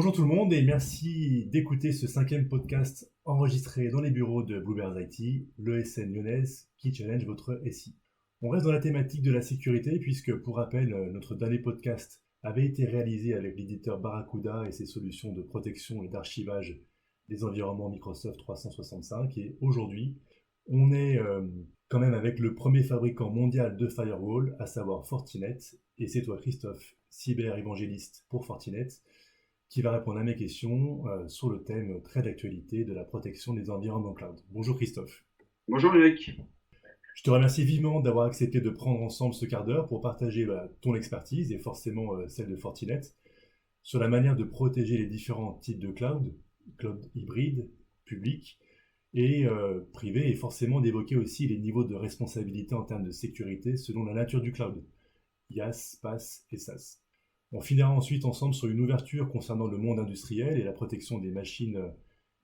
Bonjour tout le monde et merci d'écouter ce cinquième podcast enregistré dans les bureaux de Bluebears IT, l'ESN lyonnaise qui challenge votre SI. On reste dans la thématique de la sécurité puisque, pour rappel, notre dernier podcast avait été réalisé avec l'éditeur Barracuda et ses solutions de protection et d'archivage des environnements Microsoft 365. Et aujourd'hui, on est quand même avec le premier fabricant mondial de firewall, à savoir Fortinet. Et c'est toi, Christophe, cyber-évangéliste pour Fortinet, qui va répondre à mes questions sur le thème très d'actualité de la protection des environnements cloud. Bonjour Christophe. Bonjour Eric. Je te remercie vivement d'avoir accepté de prendre ensemble ce quart d'heure pour partager ton expertise et forcément celle de Fortinet sur la manière de protéger les différents types de cloud hybride, public et privé, et forcément d'évoquer aussi les niveaux de responsabilité en termes de sécurité selon la nature du cloud, IaaS, PaaS et SaaS. On finira ensuite ensemble sur une ouverture concernant le monde industriel et la protection des machines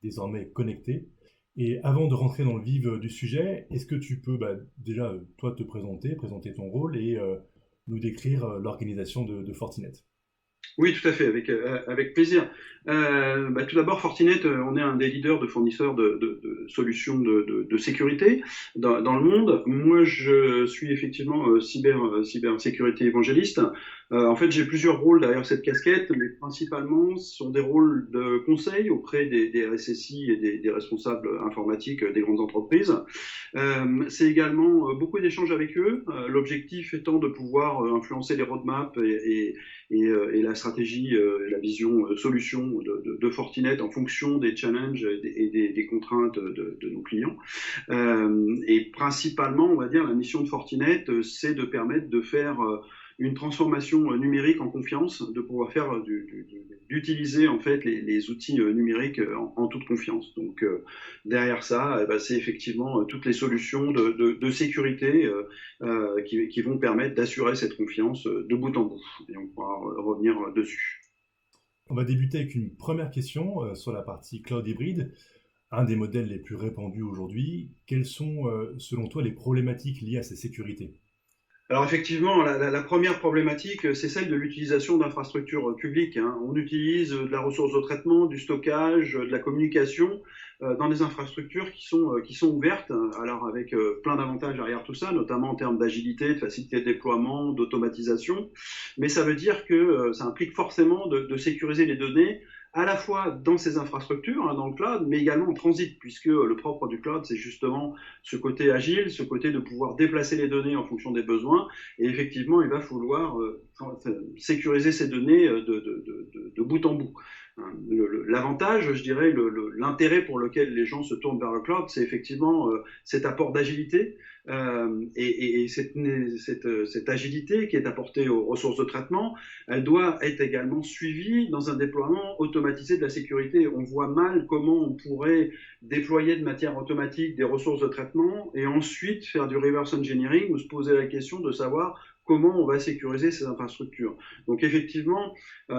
désormais connectées. Et avant de rentrer dans le vif du sujet, est-ce que tu peux déjà, toi, te présenter ton rôle et nous décrire l'organisation de Fortinet? Oui, tout à fait, avec plaisir. Tout d'abord, Fortinet, on est un des leaders de fournisseurs de solutions de sécurité dans le monde. Moi, je suis effectivement cybersécurité évangéliste. En fait, j'ai plusieurs rôles derrière cette casquette, mais principalement, ce sont des rôles de conseil auprès des RSSI et des responsables informatiques des grandes entreprises. C'est également beaucoup d'échanges avec eux, l'objectif étant de pouvoir influencer les roadmaps et la stratégie, la vision solution de Fortinet en fonction des challenges des contraintes de nos clients. Et principalement, on va dire, la mission de Fortinet, c'est de permettre de faire une transformation numérique en confiance, de pouvoir faire d'utiliser en fait les outils numériques en toute confiance. Donc derrière ça, c'est effectivement toutes les solutions de sécurité qui vont permettre d'assurer cette confiance de bout en bout. Et on pourra revenir dessus. On va débuter avec une première question sur la partie cloud hybride. Un des modèles les plus répandus aujourd'hui, quelles sont selon toi les problématiques liées à sa sécurité? Alors effectivement, la première problématique, c'est celle de l'utilisation d'infrastructures publiques, hein. On utilise de la ressource de traitement, du stockage, de la communication dans des infrastructures qui sont ouvertes, alors avec plein d'avantages derrière tout ça, notamment en termes d'agilité, de facilité de déploiement, d'automatisation. Mais ça veut dire que ça implique forcément de sécuriser les données à la fois dans ces infrastructures, hein, dans le cloud, mais également en transit, puisque le propre du cloud, c'est justement ce côté agile, ce côté de pouvoir déplacer les données en fonction des besoins. Et effectivement, il va falloir sécuriser ces données de bout en bout. L'avantage, je dirais, l'intérêt pour lequel les gens se tournent vers le cloud, c'est effectivement cet apport d'agilité et cette agilité qui est apportée aux ressources de traitement, elle doit être également suivie dans un déploiement automatisé de la sécurité. On voit mal comment on pourrait déployer de manière automatique des ressources de traitement et ensuite faire du reverse engineering ou se poser la question de savoir comment on va sécuriser ces infrastructures. Donc effectivement,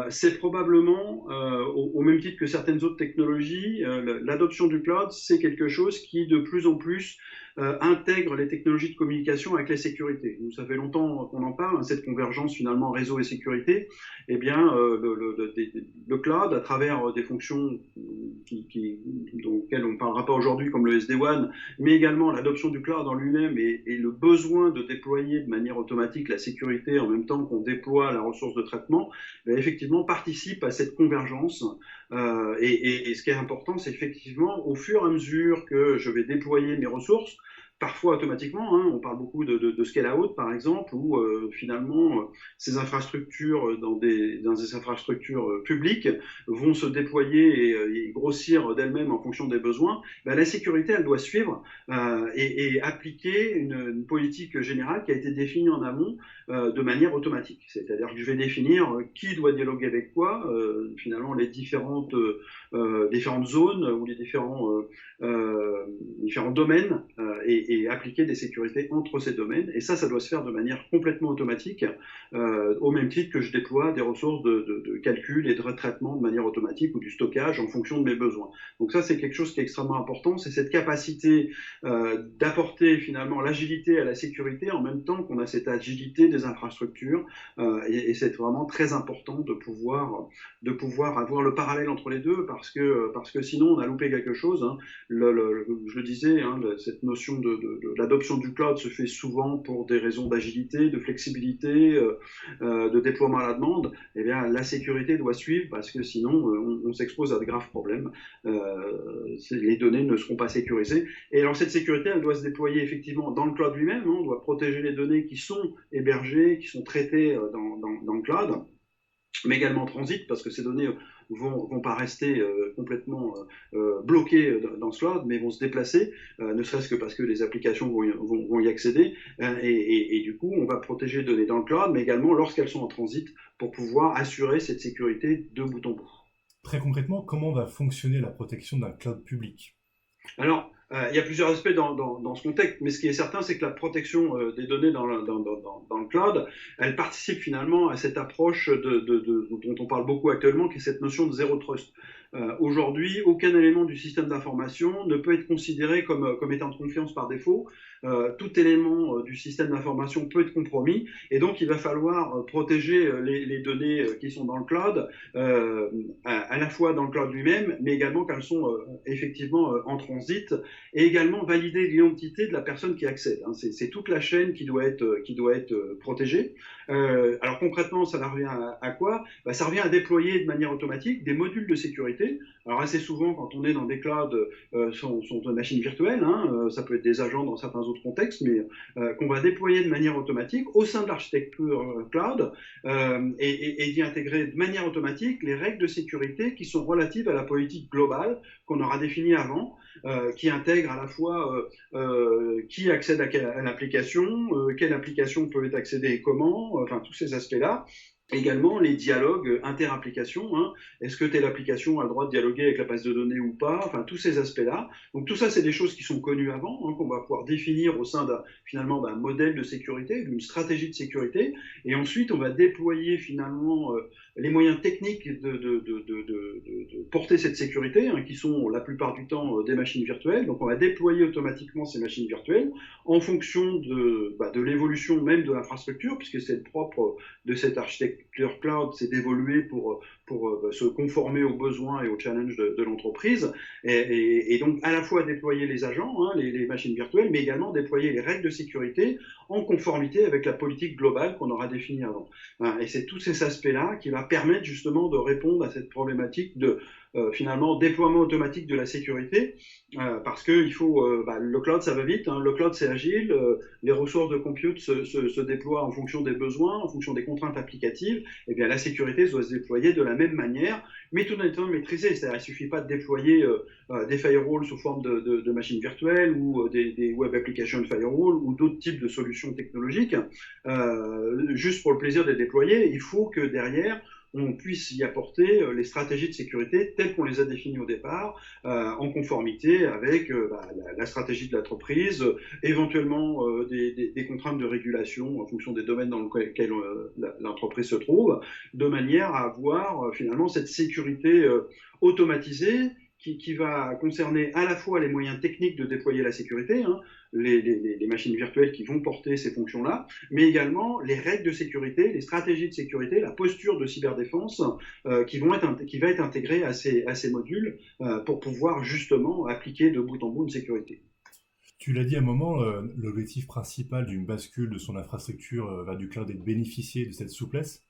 c'est probablement, au même titre que certaines autres technologies, l'adoption du cloud, c'est quelque chose qui de plus en plus intègre les technologies de communication avec la sécurité. Nous, ça fait longtemps qu'on en parle, hein, cette convergence finalement réseau et sécurité. Eh bien, le cloud, à travers des fonctions auxquelles on ne parlera pas aujourd'hui, comme le SD-WAN, mais également l'adoption du cloud en lui-même et le besoin de déployer de manière automatique la sécurité en même temps qu'on déploie la ressource de traitement, effectivement participe à cette convergence. Et ce qui est important, c'est effectivement, au fur et à mesure que je vais déployer mes ressources, parfois automatiquement, hein, on parle beaucoup de scale-out par exemple, où finalement ces infrastructures dans des infrastructures publiques vont se déployer et grossir d'elles-mêmes en fonction des besoins. La sécurité, elle doit suivre et appliquer une politique générale qui a été définie en amont de manière automatique. C'est-à-dire que je vais définir qui doit dialoguer avec quoi, finalement les différentes zones ou les différents domaines et appliquer des sécurités entre ces domaines. Et ça doit se faire de manière complètement automatique, au même titre que je déploie des ressources de calcul et de retraitement de manière automatique ou du stockage en fonction de mes besoins. Donc ça, c'est quelque chose qui est extrêmement important, c'est cette capacité d'apporter finalement l'agilité à la sécurité en même temps qu'on a cette agilité des infrastructures, et c'est vraiment très important de pouvoir avoir le parallèle entre les deux parce que sinon on a loupé quelque chose. Hein. Je le disais, hein, cette notion de l'adoption du cloud se fait souvent pour des raisons d'agilité, de flexibilité, de déploiement à la demande. Eh bien, la sécurité doit suivre parce que sinon on s'expose à de graves problèmes. Les données ne seront pas sécurisées. Et alors cette sécurité, elle doit se déployer effectivement dans le cloud lui-même. Hein. On doit protéger les données qui sont hébergées, qui sont traitées dans le cloud, mais également en transit, parce que ces données vont pas rester complètement bloquées dans ce cloud, mais vont se déplacer, ne serait-ce que parce que les applications vont y accéder, et du coup, on va protéger les données dans le cloud, mais également lorsqu'elles sont en transit, pour pouvoir assurer cette sécurité de bout en bout. Très concrètement, comment va fonctionner la protection d'un cloud public? Alors, il y a plusieurs aspects dans ce contexte, mais ce qui est certain, c'est que la protection des données dans le cloud, elle participe finalement à cette approche dont on parle beaucoup actuellement, qui est cette notion de zéro trust. Aujourd'hui, aucun élément du système d'information ne peut être considéré comme étant de confiance par défaut. Tout élément du système d'information peut être compromis, et donc il va falloir protéger les données qui sont dans le cloud, à la fois dans le cloud lui-même, mais également quand elles sont effectivement en transit, et également valider l'identité de la personne qui accède. Hein. C'est toute la chaîne qui doit être protégée. Alors concrètement, ça revient à quoi? Ça revient à déployer de manière automatique des modules de sécurité. Alors assez souvent, quand on est dans des clouds, sont des machines virtuelles, hein, ça peut être des agents dans certains autres contextes, mais qu'on va déployer de manière automatique au sein de l'architecture cloud, et d'y intégrer de manière automatique les règles de sécurité qui sont relatives à la politique globale qu'on aura définie avant, qui intègre à la fois qui accède à l'application, quelle application peut accéder et comment, enfin tous ces aspects-là. Également les dialogues inter-applications, hein. Est-ce que telle application a le droit de dialoguer avec la base de données ou pas, enfin tous ces aspects-là. Donc tout ça, c'est des choses qui sont connues avant, hein, qu'on va pouvoir définir au sein finalement d'un modèle de sécurité, d'une stratégie de sécurité, et ensuite on va déployer finalement les moyens techniques de porter cette sécurité, hein, qui sont la plupart du temps des machines virtuelles. Donc on va déployer automatiquement ces machines virtuelles en fonction de l'évolution même de l'infrastructure, puisque c'est le propre de cette architecture cloud, c'est d'évoluer pour se conformer aux besoins et aux challenges de l'entreprise, et donc à la fois déployer les agents, hein, les machines virtuelles, mais également déployer les règles de sécurité en conformité avec la politique globale qu'on aura définie avant. Et c'est tous ces aspects-là qui va permettre justement de répondre à cette problématique de finalement déploiement automatique de la sécurité, parce que il faut le cloud, ça va vite, hein, le cloud c'est agile, les ressources de compute se déploient en fonction des besoins, en fonction des contraintes applicatives. Et bien la sécurité doit se déployer de la même manière, mais tout en étant maîtrisée. C'est-à-dire il suffit pas de déployer des firewalls sous forme de machines virtuelles ou des web application firewall ou d'autres types de solutions technologiques juste pour le plaisir de les déployer. Il faut que derrière on puisse y apporter les stratégies de sécurité telles qu'on les a définies au départ, en conformité avec la stratégie de l'entreprise, éventuellement des contraintes de régulation en fonction des domaines dans lesquels l'entreprise se trouve, de manière à avoir finalement cette sécurité automatisée qui va concerner à la fois les moyens techniques de déployer la sécurité, hein, les machines virtuelles qui vont porter ces fonctions-là, mais également les règles de sécurité, les stratégies de sécurité, la posture de cyberdéfense qui va être intégrée à ces modules pour pouvoir justement appliquer de bout en bout une sécurité. Tu l'as dit à un moment, l'objectif principal d'une bascule de son infrastructure vers du cloud est de bénéficier de cette souplesse.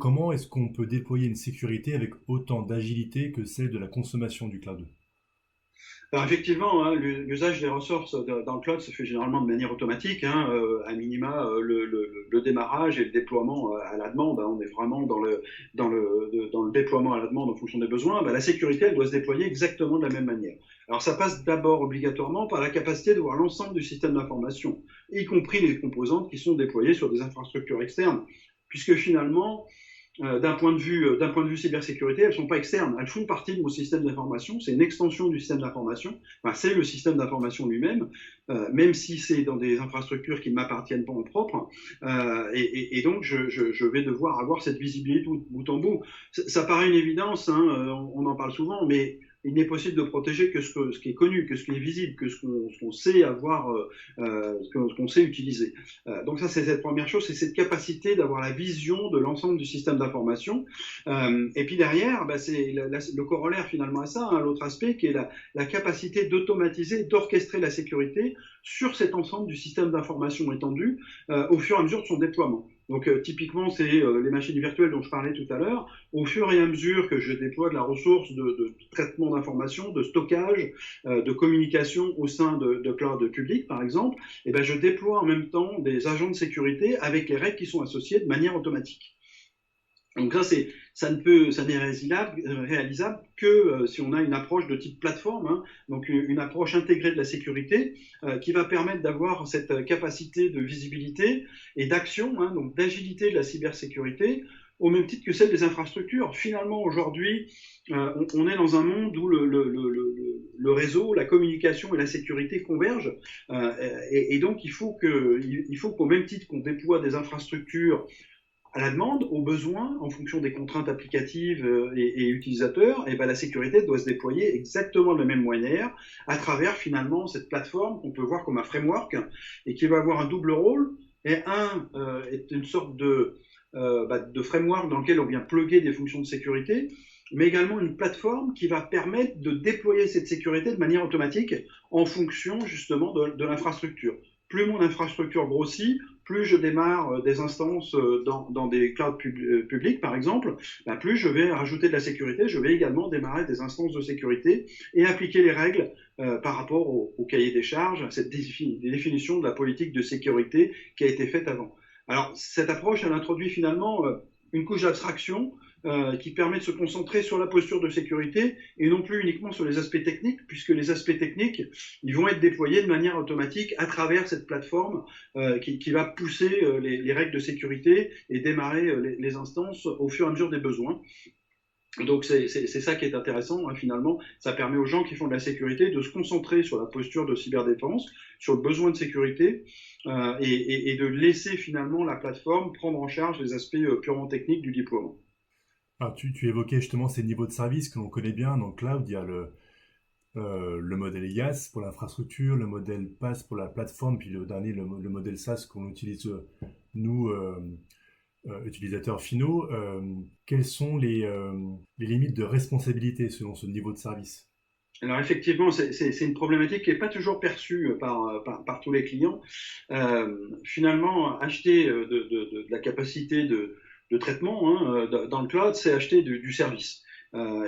Comment est-ce qu'on peut déployer une sécurité avec autant d'agilité que celle de la consommation du cloud? Alors effectivement, hein, l'usage des ressources dans le cloud se fait généralement de manière automatique, hein, à minima le démarrage et le déploiement à la demande, hein, on est vraiment dans le déploiement à la demande en fonction des besoins. La sécurité, elle doit se déployer exactement de la même manière. Alors ça passe d'abord obligatoirement par la capacité de voir l'ensemble du système d'information, y compris les composantes qui sont déployées sur des infrastructures externes, puisque finalement d'un point de vue cybersécurité, elles ne sont pas externes, elles font partie de mon système d'information, c'est une extension du système d'information, enfin, c'est le système d'information lui-même, même si c'est dans des infrastructures qui ne m'appartiennent pas en propre, et donc je vais devoir avoir cette visibilité bout en bout. Ça paraît une évidence, hein, on en parle souvent, mais il n'est possible de protéger que ce qui est connu, que ce qui est visible, que ce qu'on sait avoir, ce qu'on sait utiliser. Donc ça, c'est cette première chose, c'est cette capacité d'avoir la vision de l'ensemble du système d'information. Et puis derrière, bah, c'est le corollaire finalement à ça, hein, l'autre aspect qui est la capacité d'automatiser, d'orchestrer la sécurité sur cet ensemble du système d'information étendu au fur et à mesure de son déploiement. Donc typiquement, c'est les machines virtuelles dont je parlais tout à l'heure. Au fur et à mesure que je déploie de la ressource de traitement d'information, de stockage, de communication au sein de cloud public, par exemple, et ben, je déploie en même temps des agents de sécurité avec les règles qui sont associées de manière automatique. Donc ça n'est réalisable que si on a une approche de type plateforme, hein, donc une approche intégrée de la sécurité qui va permettre d'avoir cette capacité de visibilité et d'action, hein, donc d'agilité de la cybersécurité, au même titre que celle des infrastructures. Finalement, aujourd'hui, on est dans un monde où le réseau, la communication et la sécurité convergent, et donc il faut qu'au même titre qu'on déploie des infrastructures à la demande, aux besoins, en fonction des contraintes applicatives et utilisateurs, et ben la sécurité doit se déployer exactement de la même manière, à travers finalement cette plateforme qu'on peut voir comme un framework, et qui va avoir un double rôle, et est une sorte de framework dans lequel on vient plugger des fonctions de sécurité, mais également une plateforme qui va permettre de déployer cette sécurité de manière automatique en fonction justement de l'infrastructure. Plus mon infrastructure grossit, plus je démarre des instances dans des clouds publics, par exemple, bah plus je vais rajouter de la sécurité, je vais également démarrer des instances de sécurité et appliquer les règles par rapport au cahier des charges, à cette définition de la politique de sécurité qui a été faite avant. Alors, cette approche, elle introduit finalement une couche d'abstraction qui permet de se concentrer sur la posture de sécurité et non plus uniquement sur les aspects techniques, puisque les aspects techniques, ils vont être déployés de manière automatique à travers cette plateforme qui va pousser les règles de sécurité et démarrer les instances au fur et à mesure des besoins. Donc c'est ça qui est intéressant, hein, finalement, ça permet aux gens qui font de la sécurité de se concentrer sur la posture de cyberdéfense, sur le besoin de sécurité, et de laisser finalement la plateforme prendre en charge les aspects purement techniques du déploiement. Alors, tu évoquais justement ces niveaux de service que l'on connaît bien. Dans le cloud, il y a le modèle IaaS pour l'infrastructure, le modèle PaaS pour la plateforme, puis le dernier, le modèle SaaS qu'on utilise, nous, utilisateurs finaux. Quelles sont les limites de responsabilité selon ce niveau de service? Alors effectivement, c'est une problématique qui n'est pas toujours perçue par tous les clients. Finalement, acheter de la capacité de traitement, hein, dans le cloud, c'est acheter du service.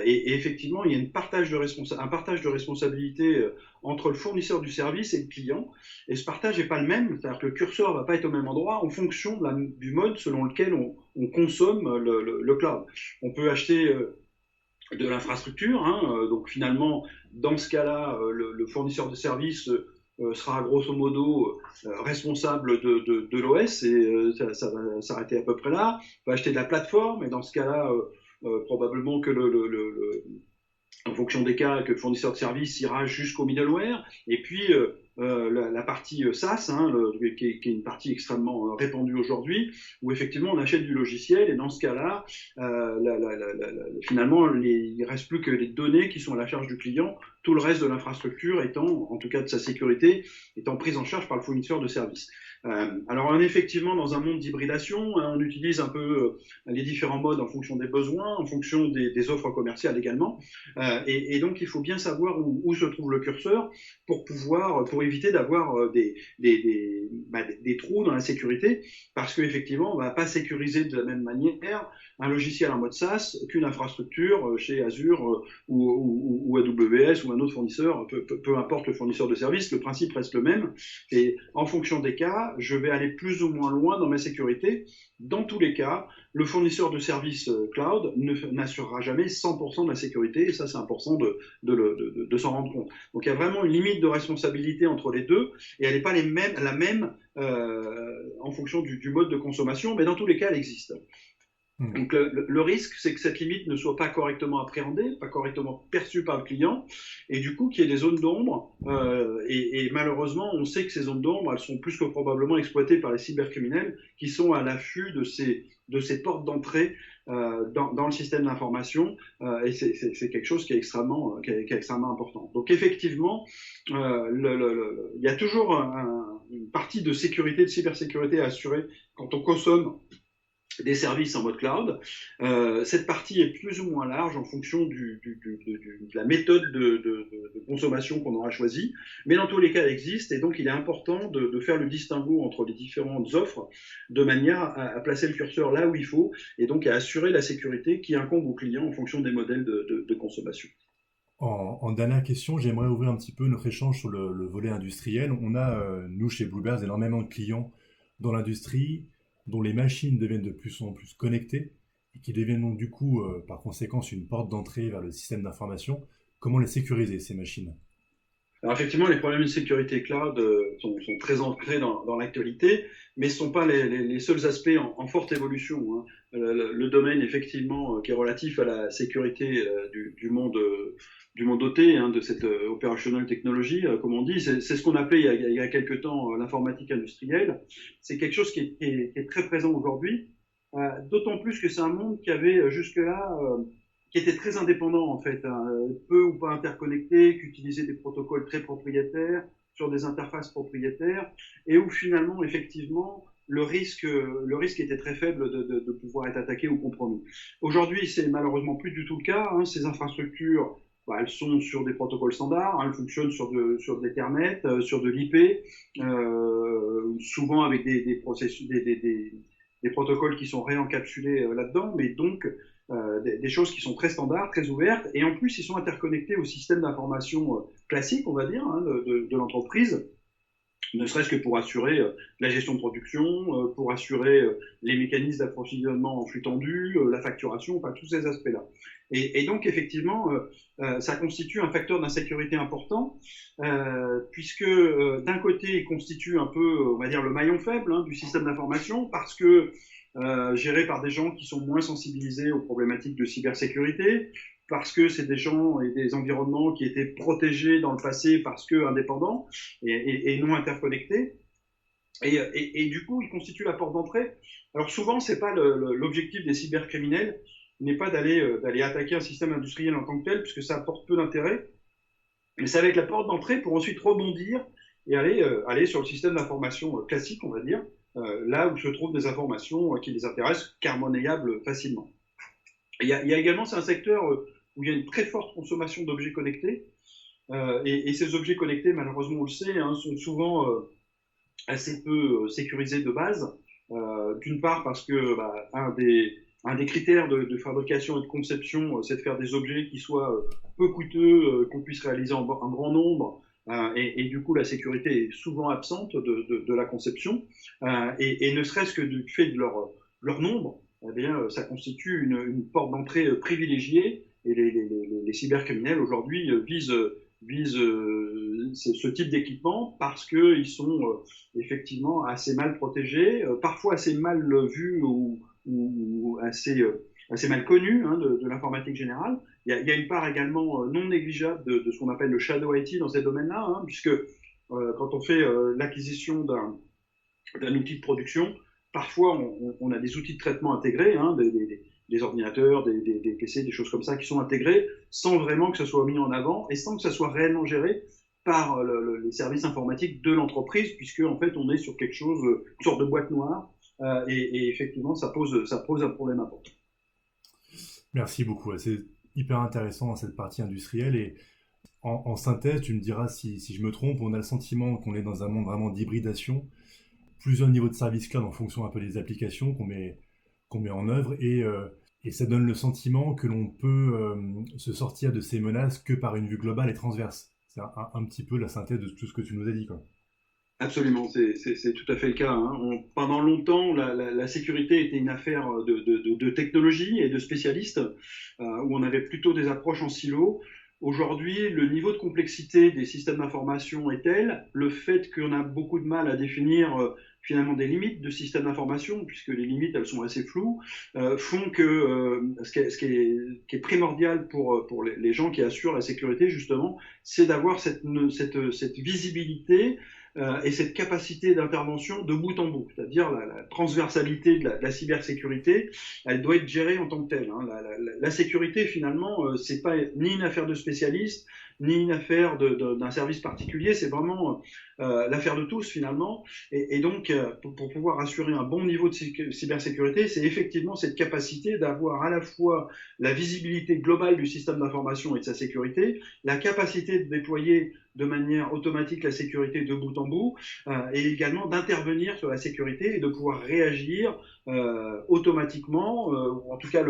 Et effectivement, il y a un partage de responsabilité entre le fournisseur du service et le client. Et ce partage n'est pas le même, c'est-à-dire que le curseur ne va pas être au même endroit en fonction du mode selon lequel on consomme le cloud. On peut acheter de l'infrastructure, hein, donc finalement, dans ce cas-là, le fournisseur de service sera grosso modo responsable de l'OS, et ça va s'arrêter à peu près là. On va acheter de la plateforme, et dans ce cas-là, probablement que en fonction des cas, que le fournisseur de service ira jusqu'au middleware, et puis la partie SaaS, hein, qui est une partie extrêmement répandue aujourd'hui, où effectivement on achète du logiciel, et dans ce cas-là, finalement, il ne reste plus que les données qui sont à la charge du client, tout le reste de l'infrastructure étant, en tout cas de sa sécurité, étant prise en charge par le fournisseur de service. Alors on est effectivement dans un monde d'hybridation, hein, on utilise un peu les différents modes en fonction des besoins, en fonction des offres commerciales également, et donc il faut bien savoir où se trouve le curseur pour éviter d'avoir des trous dans la sécurité, parce qu'effectivement on ne va pas sécuriser de la même manière un logiciel en mode SaaS qu'une infrastructure chez Azure ou AWS ou un autre fournisseur, peu importe le fournisseur de service, le principe reste le même, et en fonction des cas, je vais aller plus ou moins loin dans ma sécurité. Dans tous les cas, le fournisseur de services cloud n'assurera jamais 100% de la sécurité, et ça c'est important de s'en rendre compte. Donc il y a vraiment une limite de responsabilité entre les deux, et elle n'est pas la même en fonction du mode de consommation, mais dans tous les cas elle existe. Hmm. Donc le risque, c'est que cette limite ne soit pas correctement appréhendée, pas correctement perçue par le client, et du coup qu'il y ait des zones d'ombre. Et malheureusement, on sait que ces zones d'ombre, elles sont plus que probablement exploitées par les cybercriminels qui sont à l'affût de ces portes d'entrée dans le système d'information. Et c'est quelque chose qui est qui est extrêmement important. Donc effectivement, il y a toujours une partie de sécurité, de cybersécurité à assurer quand on consomme des services en mode cloud. Cette partie est plus ou moins large en fonction de la méthode de consommation qu'on aura choisie, mais dans tous les cas, elle existe et donc il est important de faire le distinguo entre les différentes offres de manière à placer le curseur là où il faut et donc à assurer la sécurité qui incombe aux clients en fonction des modèles de consommation. En dernière question, j'aimerais ouvrir un petit peu notre échange sur le volet industriel. On a, nous, chez Bluebears, énormément de clients dans l'industrie dont les machines deviennent de plus en plus connectées et qui deviennent donc du coup, par conséquent, une porte d'entrée vers le système d'information. Comment les sécuriser, ces machines? Alors effectivement, les problèmes de sécurité cloud sont très ancrés dans l'actualité, mais ce ne sont pas les seuls aspects en forte évolution, hein. Le domaine effectivement qui est relatif à la sécurité du monde doté, hein, de cette operational technology, comme on dit, c'est ce qu'on appelait il y a quelque temps l'informatique industrielle. C'est quelque chose qui est très présent aujourd'hui, d'autant plus que c'est un monde qui avait jusque-là qui était très indépendant en fait, hein, peu ou pas interconnecté, qui utilisait des protocoles très propriétaires sur des interfaces propriétaires, et où finalement, effectivement, le risque était très faible de pouvoir être attaqué ou compromis. Aujourd'hui, c'est malheureusement plus du tout le cas, hein. Ces infrastructures, bah, elles sont sur des protocoles standards, hein, elles fonctionnent sur de l'Ethernet, sur de l'IP, souvent avec des protocoles qui sont réencapsulés là-dedans, mais donc des choses qui sont très standards, très ouvertes, et en plus ils sont interconnectés au système d'information classique, on va dire, hein, de l'entreprise, ne serait-ce que pour assurer la gestion de production, pour assurer les mécanismes d'approvisionnement en flux tendu, la facturation, enfin tous ces aspects-là. Et donc effectivement, ça constitue un facteur d'insécurité important, puisque d'un côté, il constitue un peu, on va dire, le maillon faible hein, du système d'information, parce que géré par des gens qui sont moins sensibilisés aux problématiques de cybersécurité, parce que c'est des gens et des environnements qui étaient protégés dans le passé parce que indépendants et non interconnectés. Et du coup, ils constituent la porte d'entrée. Alors souvent, c'est pas l'objectif des cybercriminels n'est pas d'aller attaquer un système industriel en tant que tel, puisque ça apporte peu d'intérêt, mais ça va être la porte d'entrée pour ensuite rebondir et aller sur le système d'information classique, on va dire, là où se trouvent des informations qui les intéressent, car monnayables facilement. Il y a également, c'est un secteur où il y a une très forte consommation d'objets connectés. Et ces objets connectés, malheureusement, on le sait, hein, sont souvent assez peu sécurisés de base. D'une part parce que un des critères de fabrication et de conception, c'est de faire des objets qui soient peu coûteux, qu'on puisse réaliser en grand nombre. Et du coup, la sécurité est souvent absente de la conception. Et ne serait-ce que du fait de leur nombre, eh bien, ça constitue une porte d'entrée privilégiée. Et les cybercriminels aujourd'hui visent ce type d'équipement parce qu'ils sont effectivement assez mal protégés, parfois assez mal vus ou assez mal connus hein, de l'informatique générale. Il y a une part également non négligeable de ce qu'on appelle le shadow IT dans ces domaines-là, hein, puisque quand on fait l'acquisition d'un outil de production, parfois on a des outils de traitement intégrés, hein, des ordinateurs, des PC, des choses comme ça qui sont intégrés sans vraiment que ça soit mis en avant et sans que ça soit réellement géré par les services informatiques de l'entreprise, puisque en fait on est sur quelque chose, une sorte de boîte noire, et effectivement ça pose un problème important. Merci beaucoup. C'est hyper intéressant dans cette partie industrielle. Et en synthèse, tu me diras si je me trompe, on a le sentiment qu'on est dans un monde vraiment d'hybridation, plusieurs niveaux de service cloud en fonction un peu des applications qu'on met en œuvre. Et ça donne le sentiment que l'on peut se sortir de ces menaces que par une vue globale et transverse. C'est un petit peu la synthèse de tout ce que tu nous as dit, quoi. Absolument, c'est tout à fait le cas, hein. Pendant longtemps, la sécurité était une affaire de technologie et de spécialistes, où on avait plutôt des approches en silo. Aujourd'hui, le niveau de complexité des systèmes d'information est tel, le fait qu'on a beaucoup de mal à définir finalement des limites de système d'information, puisque les limites, elles sont assez floues, font que qui est primordial pour les gens qui assurent la sécurité, justement, c'est d'avoir cette visibilité et cette capacité d'intervention de bout en bout, c'est-à-dire la transversalité de la cybersécurité, elle doit être gérée en tant que telle. Hein. La sécurité, finalement, c'est pas ni une affaire de spécialiste, ni une affaire d'un service particulier, c'est vraiment l'affaire de tous finalement. Et donc, pour pouvoir assurer un bon niveau de cybersécurité, c'est effectivement cette capacité d'avoir à la fois la visibilité globale du système d'information et de sa sécurité, la capacité de déployer de manière automatique la sécurité de bout en bout, et également d'intervenir sur la sécurité et de pouvoir réagir automatiquement, ou en tout cas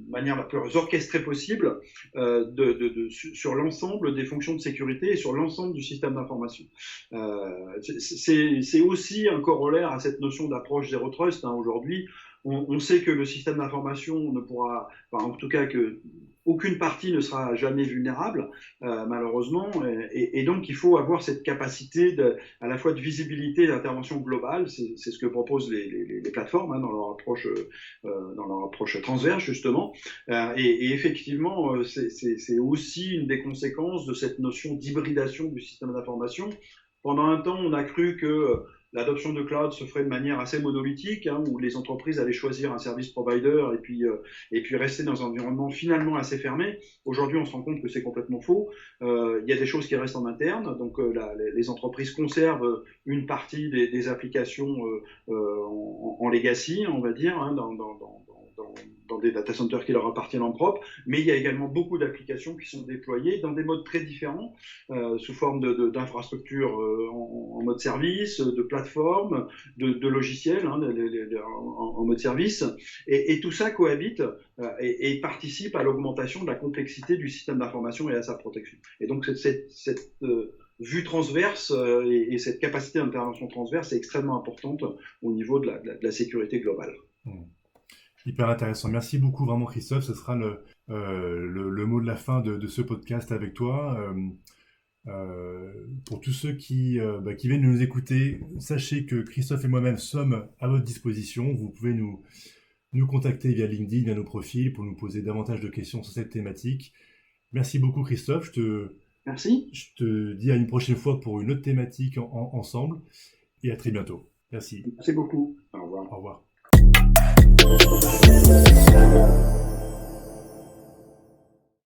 manière la plus orchestrée possible sur l'ensemble des fonctions de sécurité et sur l'ensemble du système d'information. C'est aussi un corollaire à cette notion d'approche zéro trust. Hein, aujourd'hui, on sait que le système d'information ne pourra, enfin, en tout cas que aucune partie ne sera jamais vulnérable, malheureusement, et donc il faut avoir cette capacité à la fois de visibilité et d'intervention globale. C'est ce que proposent les plateformes hein, dans leur approche transverse justement. Et effectivement, c'est aussi une des conséquences de cette notion d'hybridation du système d'information. Pendant un temps, on a cru que l'adoption de cloud se ferait de manière assez monolithique, hein, où les entreprises allaient choisir un service provider et puis rester dans un environnement finalement assez fermé. Aujourd'hui, on se rend compte que c'est complètement faux. Il y a des choses qui restent en interne, donc les entreprises conservent une partie des applications en legacy, on va dire, hein, dans des data centers qui leur appartiennent en propre, mais il y a également beaucoup d'applications qui sont déployées dans des modes très différents, sous forme d'infrastructures en mode service, de plateformes, de logiciels hein, en mode service, et tout ça cohabite et participe à l'augmentation de la complexité du système d'information et à sa protection. Et donc cette vue transverse et cette capacité d'intervention transverse est extrêmement importante au niveau de la sécurité globale. Hyper intéressant. Merci beaucoup vraiment Christophe. Ce sera le mot de la fin de ce podcast avec toi. Pour tous ceux qui viennent nous écouter, sachez que Christophe et moi-même sommes à votre disposition. Vous pouvez nous contacter via LinkedIn, via nos profils, pour nous poser davantage de questions sur cette thématique. Merci beaucoup Christophe. Merci. Je te dis à une prochaine fois pour une autre thématique ensemble. Et à très bientôt. Merci. Merci beaucoup. Au revoir. Au revoir.